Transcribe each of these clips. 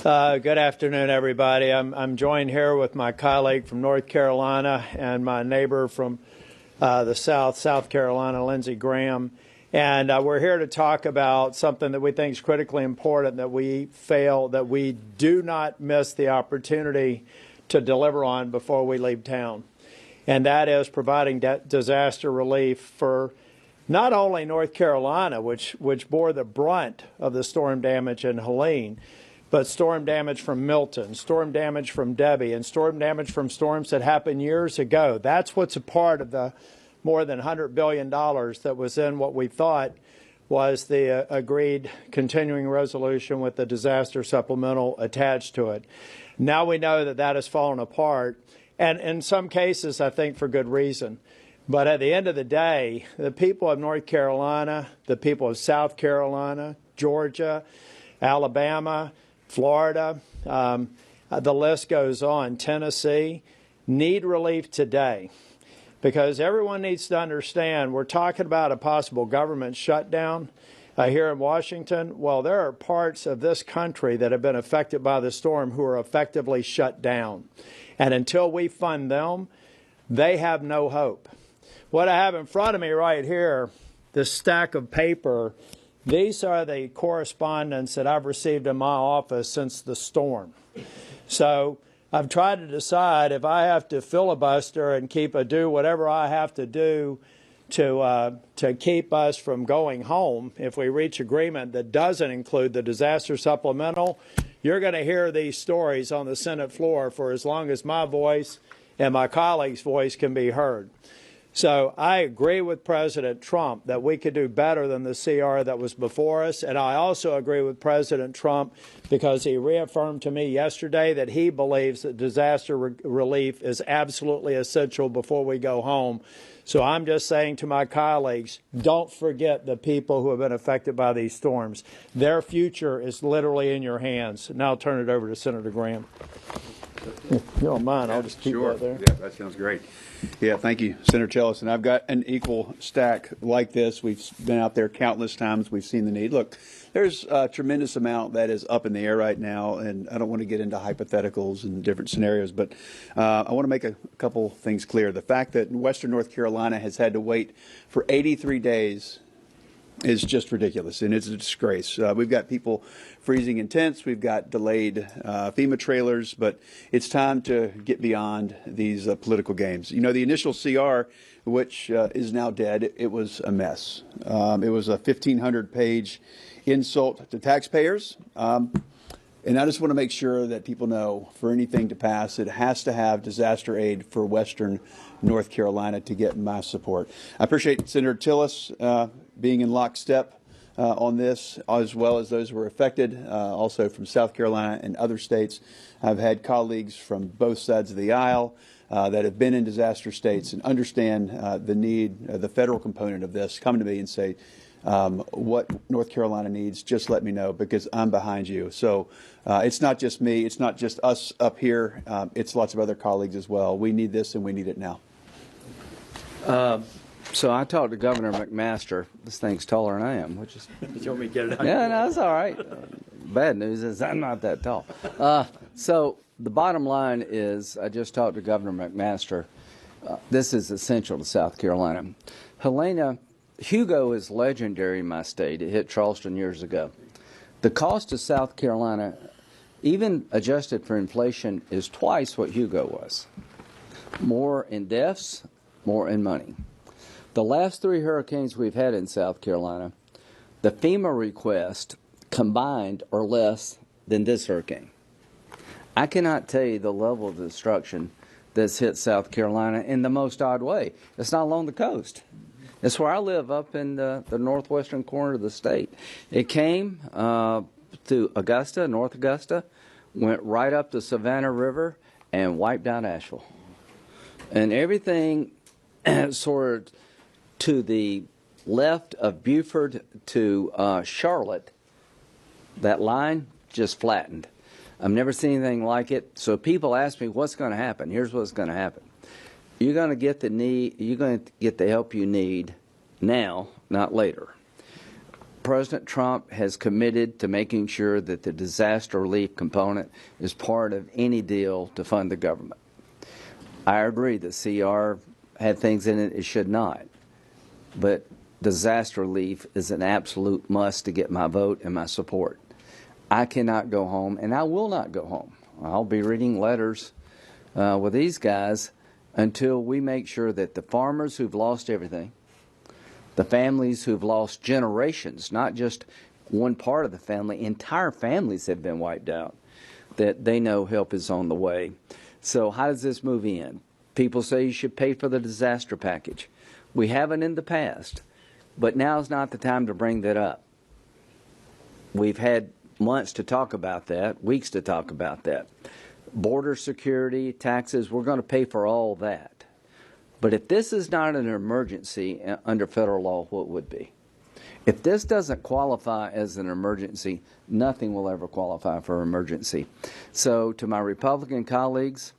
Good afternoon, everybody. I'm joined here with my colleague from North Carolina and my neighbor from the South Carolina, Lindsey Graham. And we're here to talk about something that we think is critically important, that we do not miss the opportunity to deliver on before we leave town. And that is providing disaster relief for not only North Carolina, which bore the brunt of the storm damage in Helene, but storm damage from Milton, storm damage from Debbie, and storm damage from storms that happened years ago. That's what's a part of the more than $100 billion that was in what we thought was the agreed continuing resolution with the disaster supplemental attached to it. Now we know that that has fallen apart, and in some cases, I think, for good reason. But at the end of the day, the people of North Carolina, the people of South Carolina, Georgia, Alabama, Florida, the list goes on, Tennessee, need relief today. Because everyone needs to understand we're talking about a possible government shutdown here in Washington. Well, there are parts of this country that have been affected by the storm who are effectively shut down. And until we fund them, they have no hope. What I have in front of me right here, this stack of paper, these are the correspondence that I've received in my office since the storm. So I've tried to decide if I have to filibuster and do whatever I have to do to keep us from going home. If we reach agreement that doesn't include the disaster supplemental, you're going to hear these stories on the Senate floor for as long as my voice and my colleagues' voice can be heard. So I agree with President Trump that we could do better than the CR that was before us. And I also agree with President Trump because he reaffirmed to me yesterday that he believes that disaster relief is absolutely essential before we go home. So I'm just saying to my colleagues, don't forget the people who have been affected by these storms. Their future is literally in your hands. Now I'll turn it over to Senator Graham. If you don't mind, I'll just keep that there. Yeah, that sounds great. Yeah, thank you, Senator Tillis. And I've got an equal stack like this. We've been out there countless times. We've seen the need. Look, there's a tremendous amount that is up in the air right now, and I don't want to get into hypotheticals and different scenarios, but I want to make a couple things clear. The fact that Western North Carolina has had to wait for 83 days is just ridiculous, and it's a disgrace. We've got people freezing in tents. We've got delayed FEMA trailers, but it's time to get beyond these political games. You know, the initial CR, which is now dead, it was a mess. It was a 1,500-page insult to taxpayers. And I just want to make sure that people know for anything to pass, it has to have disaster aid for Western North Carolina to get my support. I appreciate Senator Tillis being in lockstep on this, as well as those who were affected, also from South Carolina and other states. I've had colleagues from both sides of the aisle that have been in disaster states and understand the need, the federal component of this, come to me and say, what North Carolina needs, just let me know, because I'm behind you. So it's not just me, it's not just us up here, it's lots of other colleagues as well. We need this and we need it now. So I talked to Governor McMaster. This thing's taller than I am, which is... You want me to get it out? Yeah, no, that's all right. Bad news is I'm not that tall. So the bottom line is I just talked to Governor McMaster. This is essential to South Carolina. Helena, Hugo is legendary in my state. It hit Charleston years ago. The cost of South Carolina, even adjusted for inflation, is twice what Hugo was. More in deaths, more in money. The last 3 hurricanes we've had in South Carolina, the FEMA request combined are less than this hurricane. I cannot tell you the level of destruction that's hit South Carolina in the most odd way. It's not along the coast. It's where I live, up in the northwestern corner of the state. It came through Augusta, North Augusta, went right up the Savannah River and wiped out Asheville. And everything sort of to the left of Beaufort to Charlotte, that line just flattened. I've never seen anything like it. So people ask me, what's going to happen? Here's what's going to happen. You're going to get the help you need now, not later. President Trump has committed to making sure that the disaster relief component is part of any deal to fund the government. I agree that CR had things in it should not, but disaster relief is an absolute must to get my vote and my support. I cannot go home, and I will not go home. I'll be reading letters with these guys until we make sure that the farmers who've lost everything, the families who've lost generations, not just one part of the family, entire families have been wiped out, that they know help is on the way. So how does this move in? People say you should pay for the disaster package. We haven't in the past, but now's not the time to bring that up. We've had months to talk about that, weeks to talk about that. Border security, taxes, we're going to pay for all that. But if this is not an emergency under federal law, what would be? If this doesn't qualify as an emergency, nothing will ever qualify for emergency. So to my Republican colleagues,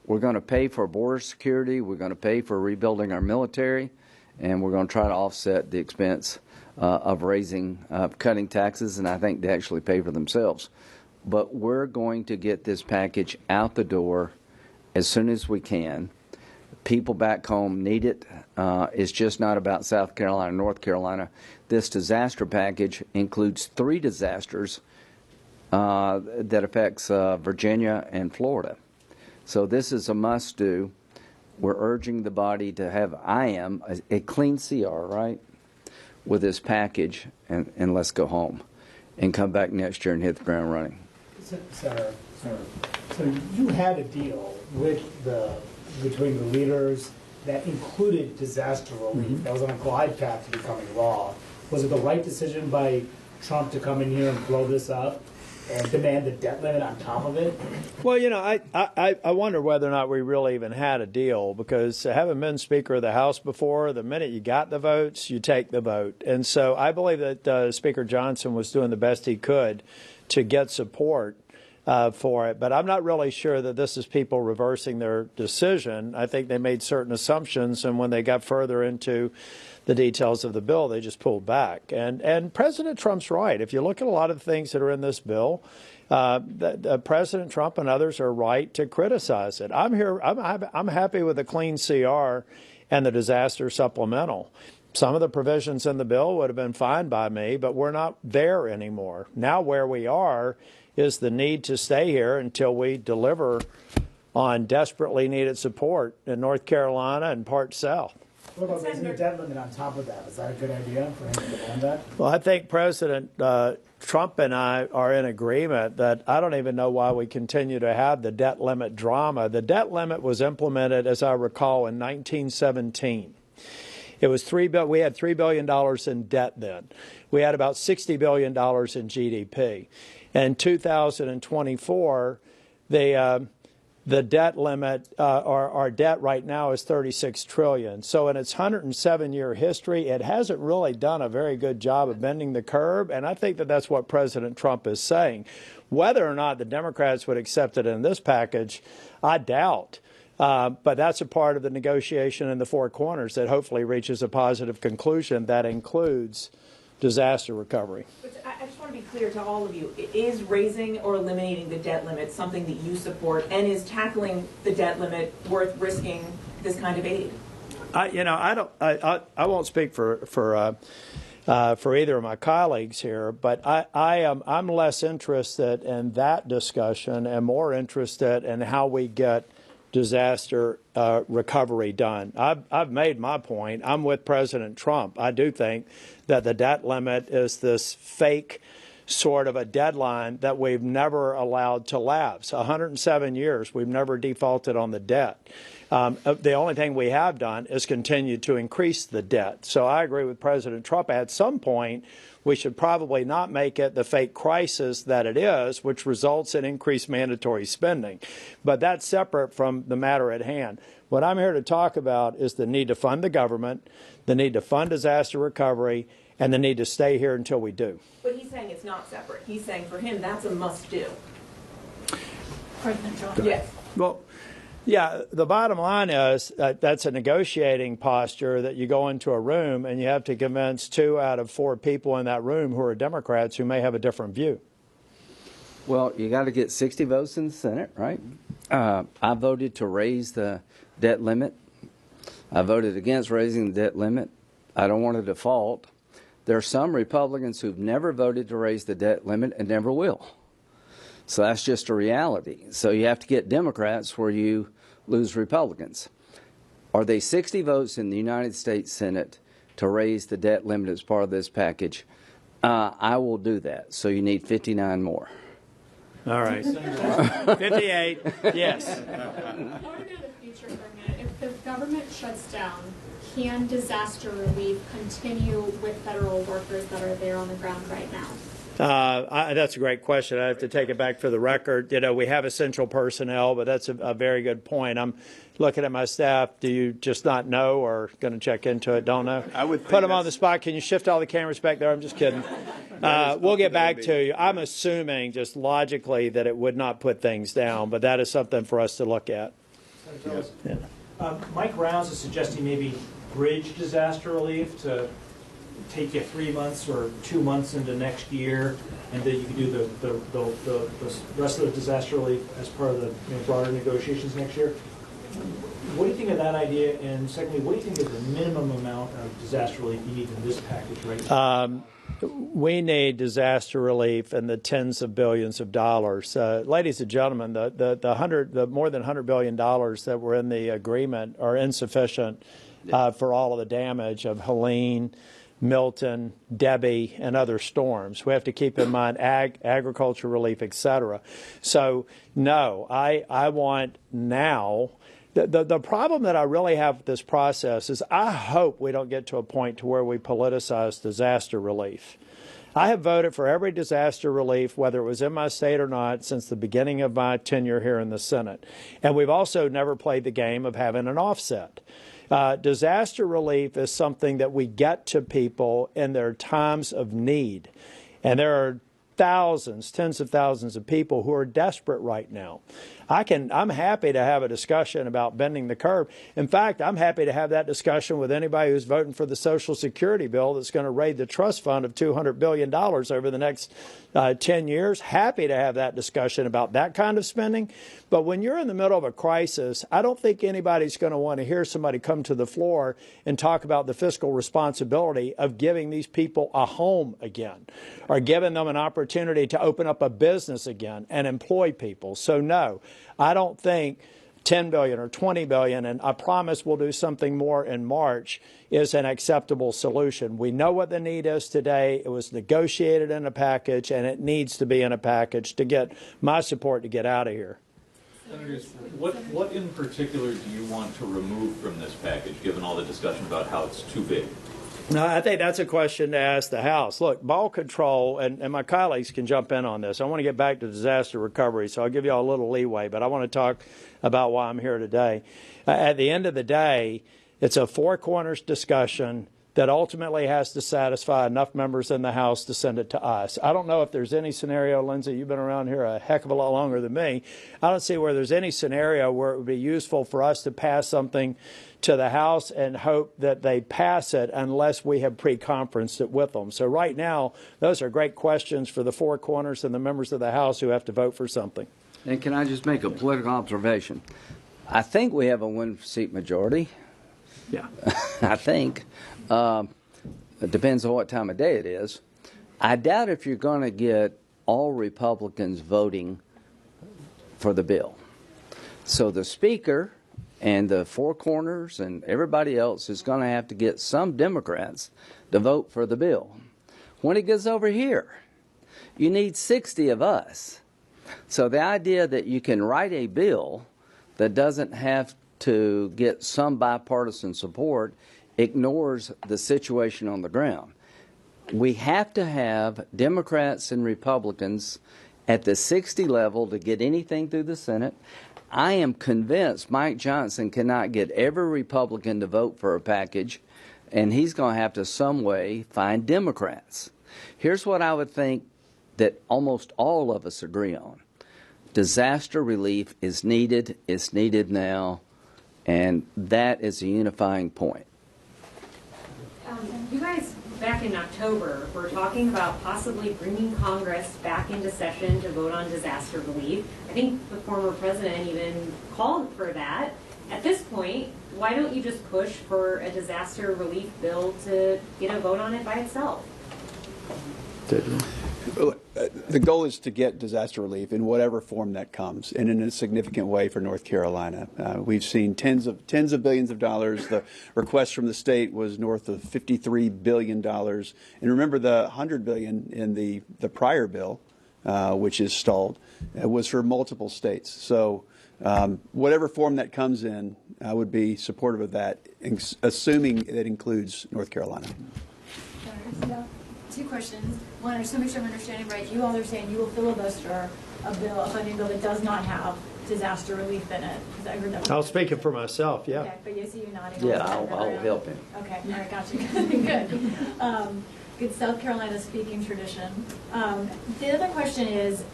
we're going to pay for border security, we're going to pay for rebuilding our military, and we're going to try to offset the expense of cutting taxes, and I think they actually pay for themselves. But we're going to get this package out the door as soon as we can. People back home need it. It's just not about South Carolina, North Carolina. This disaster package includes 3 disasters that affects Virginia and Florida. So this is a must-do. We're urging the body to have, a clean CR, right, with this package, and let's go home and come back next year and hit the ground running. Senator, so you had a deal between the leaders that included disaster relief. That was on a glide path to becoming law. Was it the right decision by Trump to come in here and blow this up and demand the debt limit on top of it? Well, I wonder whether or not we really even had a deal, because having been Speaker of the House before, the minute you got the votes, you take the vote. And so I believe that Speaker Johnson was doing the best he could to get support for it. But I'm not really sure that this is people reversing their decision. I think they made certain assumptions, and when they got further into the details of the bill, they just pulled back. And President Trump's right. If you look at a lot of the things that are in this bill, President Trump and others are right to criticize it. I'm happy with the clean CR and the disaster supplemental. Some of the provisions in the bill would have been fine by me, but we're not there anymore. Now where we are is the need to stay here until we deliver on desperately needed support in North Carolina and parts south. What about raising the debt limit on top of that? Is that a good idea for him to demand that? Well, I think President Trump and I are in agreement that I don't even know why we continue to have the debt limit drama. The debt limit was implemented, as I recall, in 1917. It was we had $3 billion in debt then. We had about $60 billion in GDP. In 2024, the debt limit, our debt right now is $36 trillion. So in its 107-year history, it hasn't really done a very good job of bending the curve, and I think that that's what President Trump is saying. Whether or not the Democrats would accept it in this package, I doubt. But that's a part of the negotiation in the Four Corners that hopefully reaches a positive conclusion that includes disaster recovery. But I just want to be clear to all of you. Is raising or eliminating the debt limit something that you support, and is tackling the debt limit worth risking this kind of aid? I won't speak for either of my colleagues here, but I'm less interested in that discussion and more interested in how we get disaster recovery done. I've made my point. I'm with President Trump. I do think that the debt limit is this fake sort of a deadline that we've never allowed to lapse. 107 years, we've never defaulted on the debt. The only thing we have done is continue to increase the debt. So I agree with President Trump. At some point, we should probably not make it the fake crisis that it is, which results in increased mandatory spending. But that's separate from the matter at hand. What I'm here to talk about is the need to fund the government, the need to fund disaster recovery, and the need to stay here until we do. But he's saying it's not separate. He's saying for him that's a must-do. President Trump. Yes. Well, Yeah, the bottom line is that's a negotiating posture that you go into a room and you have to convince 2 out of 4 people in that room who are Democrats who may have a different view. Well, you got to get 60 votes in the Senate, right? I voted to raise the debt limit. I voted against raising the debt limit. I don't want to default. There are some Republicans who've never voted to raise the debt limit and never will. So that's just a reality. So you have to get Democrats where you lose Republicans. Are they 60 votes in the United States Senate to raise the debt limit as part of this package? I will do that. So you need 59 more. All right. 58, yes. Going to the future for a minute, if the government shuts down, can disaster relief continue with federal workers that are there on the ground right now? That's a great question. I have to take it back for the record. You know, we have essential personnel, but that's a very good point. I'm looking at my staff. Do you just not know or going to check into it? Don't know? I would think put them on the that's- spot. Can you shift all the cameras back there? I'm just kidding. We'll get back to you. I'm assuming just logically that it would not put things down, but that is something for us to look at. Yeah. Mike Rounds is suggesting maybe bridge disaster relief to take you 3 months or 2 months into next year, and then you can do the rest of the disaster relief as part of the broader negotiations next year. What do you think of that idea? And secondly, what do you think is the minimum amount of disaster relief you need in this package right now? We need disaster relief in the tens of billions of dollars. Ladies and gentlemen, the more than $100 billion that were in the agreement are insufficient for all of the damage of Helene, Milton, Debbie, and other storms. We have to keep in mind agriculture relief, et cetera. So, no, I want now. The problem that I really have with this process is I hope we don't get to a point to where we politicize disaster relief. I have voted for every disaster relief, whether it was in my state or not, since the beginning of my tenure here in the Senate. And we've also never played the game of having an offset. Disaster relief is something that we get to people in their times of need. And there are thousands, tens of thousands of people who are desperate right now. I'm happy to have a discussion about bending the curve. In fact, I'm happy to have that discussion with anybody who's voting for the Social Security bill that's going to raid the trust fund of $200 billion over the next 10 years. Happy to have that discussion about that kind of spending. But when you're in the middle of a crisis, I don't think anybody's going to want to hear somebody come to the floor and talk about the fiscal responsibility of giving these people a home again or giving them an opportunity to open up a business again and employ people. So no, I don't think 10 billion or 20 billion, and I promise we'll do something more in March, is an acceptable solution. We know what the need is today. It was negotiated in a package, and it needs to be in a package to get my support to get out of here. Senators, what in particular do you want to remove from this package, given all the discussion about how it's too big? No, I think that's a question to ask the House. Look, ball control, and my colleagues can jump in on this. I want to get back to disaster recovery, so I'll give you all a little leeway, but I want to talk about why I'm here today. At the end of the day, it's a four corners discussion that ultimately has to satisfy enough members in the House to send it to us. I don't know if there's any scenario, Lindsay, you've been around here a heck of a lot longer than me. I don't see where there's any scenario where it would be useful for us to pass something to the House and hope that they pass it unless we have pre-conferenced it with them. So right now, those are great questions for the four corners and the members of the House who have to vote for something. And can I just make a political observation? I think we have a one-seat majority. Yeah. I think. It depends on what time of day it is. I doubt if you're going to get all Republicans voting for the bill. So the Speaker and the four corners and everybody else is going to have to get some Democrats to vote for the bill. When it gets over here, you need 60 of us. So the idea that you can write a bill that doesn't have to get some bipartisan support ignores the situation on the ground. We have to have Democrats and Republicans at the 60 level to get anything through the Senate. I am convinced Mike Johnson cannot get every Republican to vote for a package, and he's going to have to some way find Democrats. Here's what I would think that almost all of us agree on. Disaster relief is needed. It's needed now. And that is a unifying point. You guys, back in October, were talking about possibly bringing Congress back into session to vote on disaster relief. I think the former president even called for that. At this point, why don't you just push for a disaster relief bill to get a vote on it by itself? The goal is to get disaster relief in whatever form that comes, and in a significant way for North Carolina. We've seen tens of billions of dollars. The request from the state was north of $53 billion. And remember, the $100 billion in the prior bill, which is stalled, was for multiple states. So whatever form that comes in, I would be supportive of that, assuming it includes North Carolina. Two questions. One, I just want to make sure I'm understanding right. You all are saying you will filibuster a funding bill that does not have disaster relief in it. Is that, I heard that I'll speak it for myself, yeah. Okay, but you see you nodding. Yeah, I'll help him. Okay, all right, gotcha. Good. Good South Carolina speaking tradition. The other question is,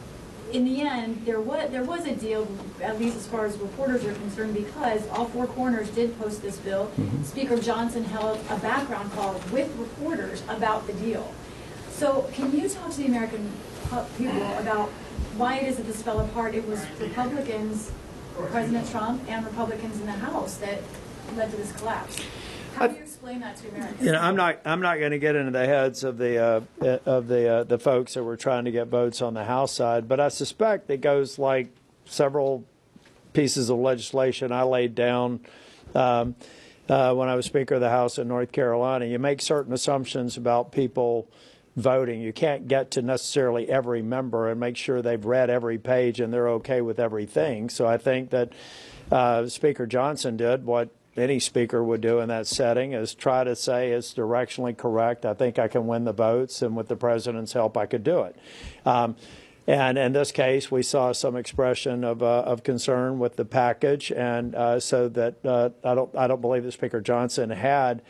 in the end, there was a deal, at least as far as reporters are concerned, because all four corners did post this bill. Mm-hmm. Speaker Johnson held a background call with reporters about the deal. So can you talk to the American people about why it is that this fell apart? It was Republicans, President Trump, and Republicans in the House that led to this collapse. How do you explain that to Americans? You know, I'm not going to get into the heads of the folks that were trying to get votes on the House side, but I suspect it goes like several pieces of legislation I laid down when I was Speaker of the House in North Carolina. You make certain assumptions about people voting. You can't get to necessarily every member and make sure they've read every page and they're okay with everything. So I think that Speaker Johnson did what any speaker would do in that setting, is try to say it's directionally correct. I think I can win the votes, and with the president's help, I could do it. And in this case, we saw some expression of concern with the package, and so that I don't believe that Speaker Johnson had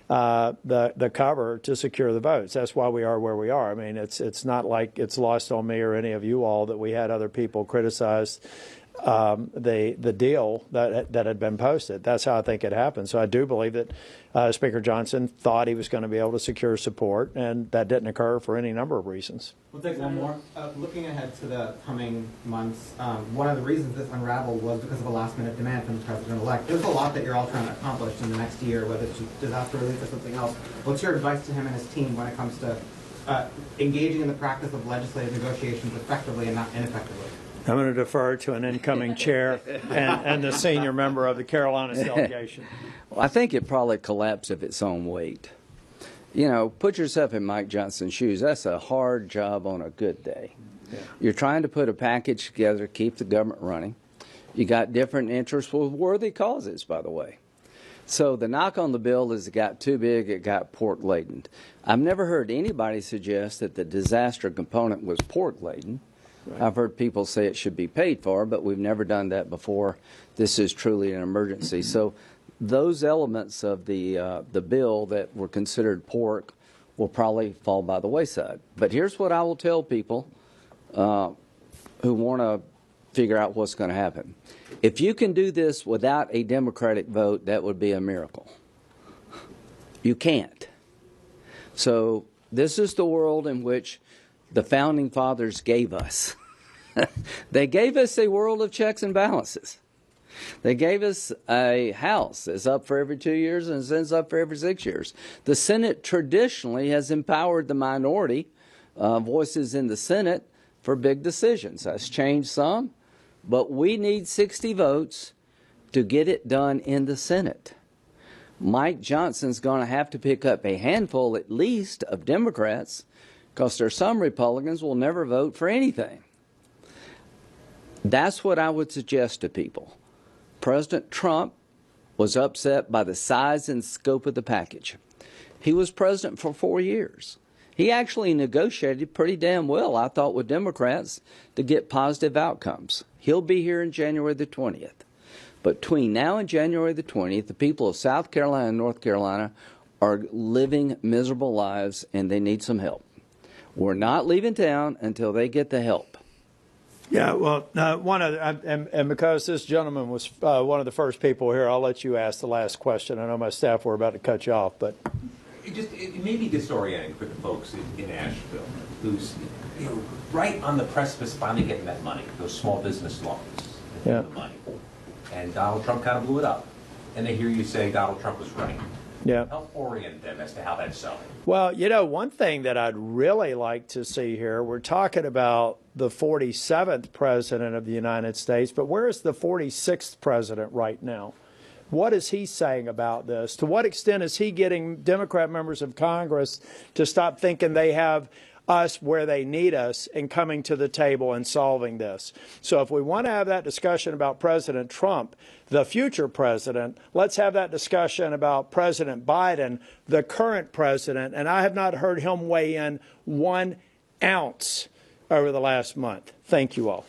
the cover to secure the votes. That's why we are where we are. I mean, it's not like it's lost on me or any of you all that we had other people criticize the deal that had been posted. That's how I think it happened. So I do believe that Speaker Johnson thought he was going to be able to secure support, and that didn't occur for any number of reasons. We'll take one more. Looking ahead to the coming months, one of the reasons this unraveled was because of a last-minute demand from the president-elect. There's a lot that you're all trying to accomplish in the next year, whether it's disaster relief or something else. What's your advice to him and his team when it comes to engaging in the practice of legislative negotiations effectively and not ineffectively? I'm going to defer to an incoming chair and the senior member of the Carolinas delegation. Well, I think it probably collapsed of its own weight. You know, put yourself in Mike Johnson's shoes. That's a hard job on a good day. Yeah. You're trying to put a package together, keep the government running. You got different interests with worthy causes, by the way. So the knock on the bill is it got too big, it got pork-laden. I've never heard anybody suggest that the disaster component was pork-laden. Right. I've heard people say it should be paid for, but we've never done that before. This is truly an emergency. So those elements of the bill that were considered pork will probably fall by the wayside. But here's what I will tell people who want to figure out what's going to happen. If you can do this without a Democratic vote, that would be a miracle. You can't. So this is the world in which the Founding Fathers gave us. They gave us a world of checks and balances. They gave us a House that's up for every 2 years and Senate's up for every 6 years. The Senate traditionally has empowered the minority voices in the Senate for big decisions. That's changed some, but we need 60 votes to get it done in the Senate. Mike Johnson's going to have to pick up a handful at least of Democrats, because there are some Republicans who will never vote for anything. That's what I would suggest to people. President Trump was upset by the size and scope of the package. He was president for 4 years. He actually negotiated pretty damn well, I thought, with Democrats to get positive outcomes. He'll be here in January the 20th. But between now and January the 20th, the people of South Carolina and North Carolina are living miserable lives, and they need some help. We're not leaving town until they get the help. Yeah, well, and because this gentleman was one of the first people here, I'll let you ask the last question. I know my staff were about to cut you off, but It may be disorienting for the folks in Asheville, who's right on the precipice of finally getting that money, those small business loans, Yeah. the money. And Donald Trump kind of blew it up. And they hear you say Donald Trump was right. yeah. Help orient them as to how that's selling. Well, one thing that I'd really like to see here, we're talking about the 47th president of the United States, but where is the 46th president right now? What is he saying about this? To what extent is he getting Democrat members of Congress to stop thinking they have us where they need us and coming to the table and solving this? So if we want to have that discussion about President Trump, the future president, let's have that discussion about President Biden, the current president, and I have not heard him weigh in 1 ounce over the last month. Thank you all.